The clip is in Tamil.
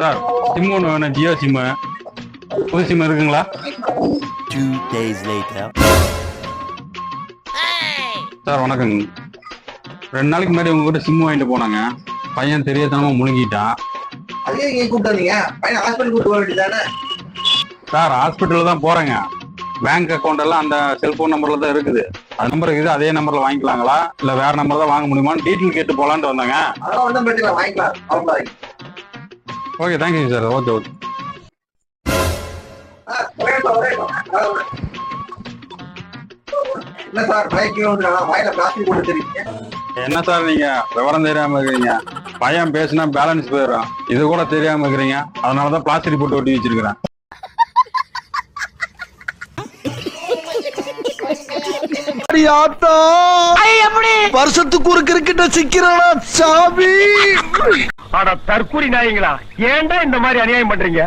சார் சிம் ஒன்று வேணும், ஜியோ சிம்மு. புது சிம் இருக்குங்களா? 2 days later. சார் வணக்கங்க. 2 நாளைக்கு முன்னாடி உங்ககிட்ட சிம் வாங்கிட்டு போனாங்க. பையன் தெரியாதனமா முழுங்கிட்டான். அதே நீங்க கூப்பிட்டு வந்தீங்க, பையன் ஹாஸ்பிட்டல் கூப்பிட்டு போக வேண்டியதானே? சார் ஹாஸ்பிட்டலில் தான் போகிறேங்க. பேங்க் அக்கௌண்ட் எல்லாம் அந்த செல்ஃபோன் நம்பரில் தான் இருக்குது. அது நம்பர் இருக்குது, அதே நம்பரில் வாங்கிக்கலாங்களா இல்லை வேறு நம்பர் தான் வாங்க முடியுமான்னு டீட்டெயில் கேட்டு போகலான்ட்டு வந்தாங்க. அதெல்லாம் ஒன்றும் பிரச்சனை இல்லை, வாங்கிக்கலாம். அவ்வளோதான். Okay, thank you sir. Okay okay. என்ன சார் பைக்கு வாயில பிளாஸ்டிக் போட்டு தெரியுங்க? என்ன சார் நீங்க விவரம் தெரியாம இருக்கிறீங்க? பையன் பேசினா பேலன்ஸ் போயிடும், இது கூட தெரியாம இருக்கிறீங்க. அதனாலதான் பிளாஸ்டிக் போட்டு ஒட்டி வச்சிருக்கிறேன். வருஷத்துக்கு ஒரு கிரிக்கெட்ட சிக்கிறானா சாமி. தற்கூரி நாயங்களா, ஏன்டா இந்த மாதிரி அநியாயம் பண்றீங்க?